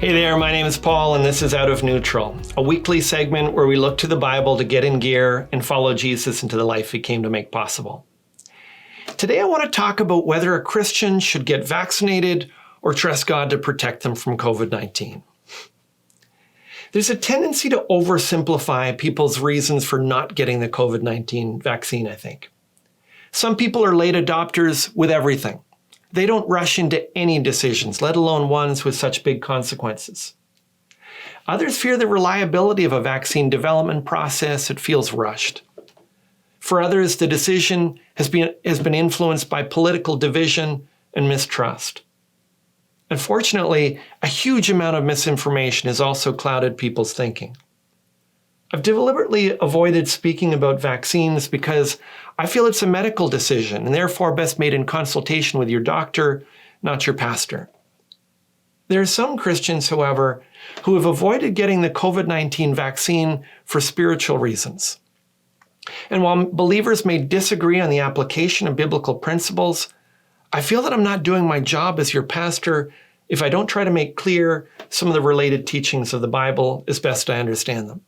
Hey there, my name is Paul, and this is Out of Neutral, a weekly segment where we look to the Bible to get in gear and follow Jesus into the life he came to make possible. Today I want to talk about whether a Christian should get vaccinated or trust God to protect them from COVID-19. There's a tendency to oversimplify people's reasons for not getting the COVID-19 vaccine, I think. Some people are late adopters with everything. They don't rush into any decisions, let alone ones with such big consequences. Others fear the reliability of a vaccine development process. It feels rushed. For others, the decision has been influenced by political division and mistrust. Unfortunately, a huge amount of misinformation has also clouded people's thinking. I've deliberately avoided speaking about vaccines because I feel it's a medical decision and therefore best made in consultation with your doctor, not your pastor. There are some Christians, however, who have avoided getting the COVID-19 vaccine for spiritual reasons. And while believers may disagree on the application of biblical principles, I feel that I'm not doing my job as your pastor if I don't try to make clear some of the related teachings of the Bible as best I understand them.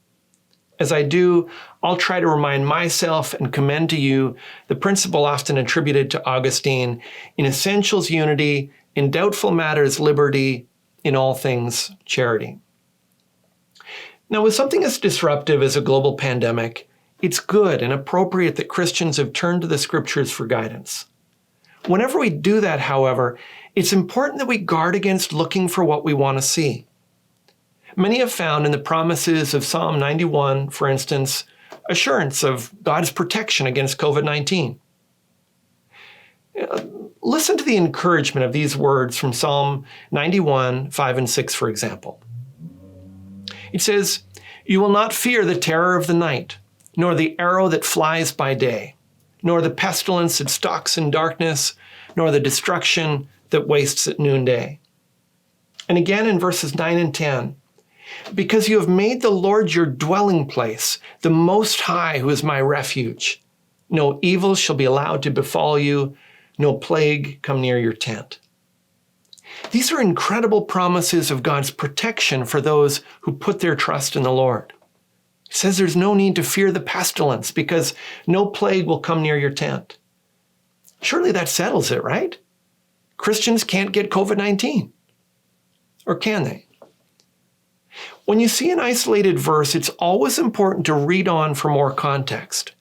As I do, I'll try to remind myself and commend to you the principle often attributed to Augustine: in essentials, unity; in doubtful matters, liberty; in all things, charity. Now, with something as disruptive as a global pandemic, it's good and appropriate that Christians have turned to the Scriptures for guidance. Whenever we do that, however, it's important that we guard against looking for what we want to see. Many have found in the promises of Psalm 91, for instance, assurance of God's protection against COVID-19. Listen to the encouragement of these words from Psalm 91, 5 and 6, for example. It says, "You will not fear the terror of the night, nor the arrow that flies by day, nor the pestilence that stalks in darkness, nor the destruction that wastes at noonday." And again in verses 9 and 10, "Because you have made the Lord your dwelling place, the Most High, who is my refuge. No evil shall be allowed to befall you, no plague come near your tent." These are incredible promises of God's protection for those who put their trust in the Lord. It says there's no need to fear the pestilence because no plague will come near your tent. Surely that settles it, right? Christians can't get COVID-19. Or can they? When you see an isolated verse, it's always important to read on for more context.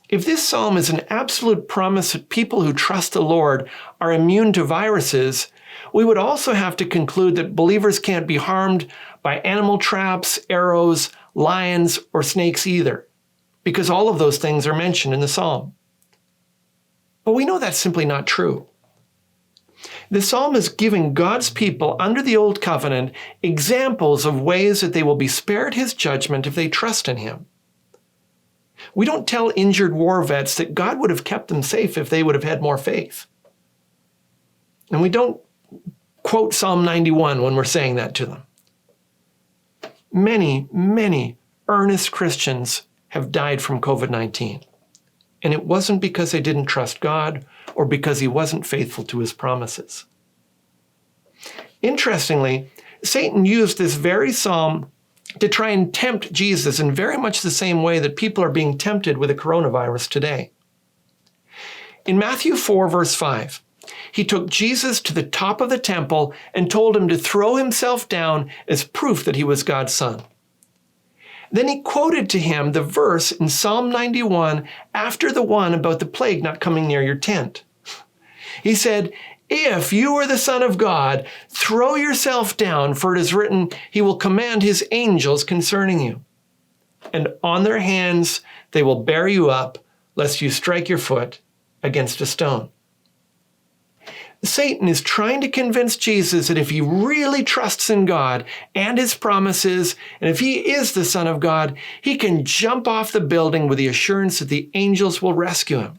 If this psalm is an absolute promise that people who trust the Lord are immune to viruses, we would also have to conclude that believers can't be harmed by animal traps, arrows, lions, or snakes either, because all of those things are mentioned in the psalm. But we know that's simply not true. The psalm is giving God's people under the Old Covenant examples of ways that they will be spared his judgment if they trust in him. We don't tell injured war vets that God would have kept them safe if they would have had more faith. And we don't quote Psalm 91 when we're saying that to them. Many, many earnest Christians have died from COVID-19. And it wasn't because they didn't trust God or because he wasn't faithful to his promises. Interestingly, Satan used this very psalm to try and tempt Jesus in very much the same way that people are being tempted with the coronavirus today. In Matthew 4, verse 5, he took Jesus to the top of the temple and told him to throw himself down as proof that he was God's son. Then he quoted to him the verse in Psalm 91 after the one about the plague not coming near your tent. He said, "If you are the Son of God, throw yourself down, for it is written, he will command his angels concerning you. And on their hands they will bear you up, lest you strike your foot against a stone." Satan is trying to convince Jesus that if he really trusts in God and his promises, and if he is the Son of God, he can jump off the building with the assurance that the angels will rescue him.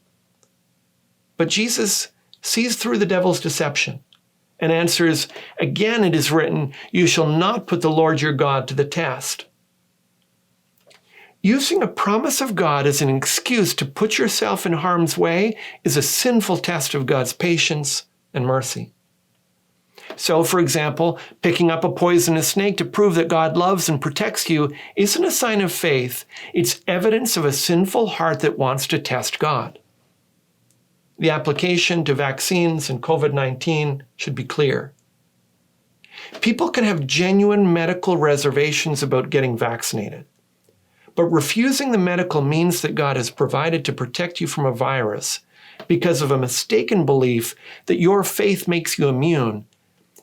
But Jesus sees through the devil's deception and answers, "Again it is written, you shall not put the Lord your God to the test." Using a promise of God as an excuse to put yourself in harm's way is a sinful test of God's patience and mercy. So, for example, picking up a poisonous snake to prove that God loves and protects you isn't a sign of faith. It's evidence of a sinful heart that wants to test God. The application to vaccines and COVID-19 should be clear. People can have genuine medical reservations about getting vaccinated, but refusing the medical means that God has provided to protect you from a virus because of a mistaken belief that your faith makes you immune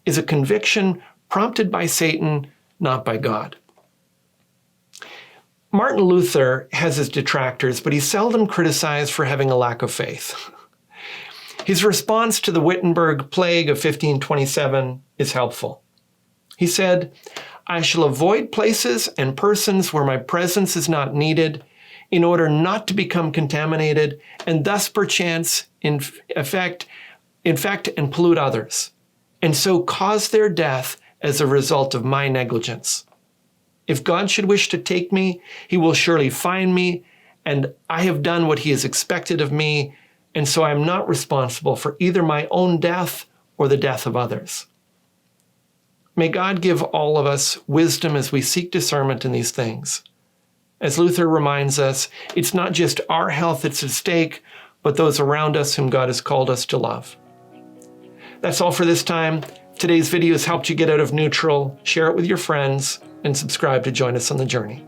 is a conviction prompted by Satan, not by God. Martin Luther has his detractors, but he's seldom criticized for having a lack of faith. His response to the Wittenberg plague of 1527 is helpful. He said, "I shall avoid places and persons where my presence is not needed in order not to become contaminated and thus perchance infect and pollute others, and so cause their death as a result of my negligence. If God should wish to take me, he will surely find me, and I have done what he has expected of me, and so I am not responsible for either my own death or the death of others." May God give all of us wisdom as we seek discernment in these things. As Luther reminds us, it's not just our health that's at stake, but those around us whom God has called us to love. That's all for this time. Today's video has helped you get out of neutral. Share it with your friends and subscribe to join us on the journey.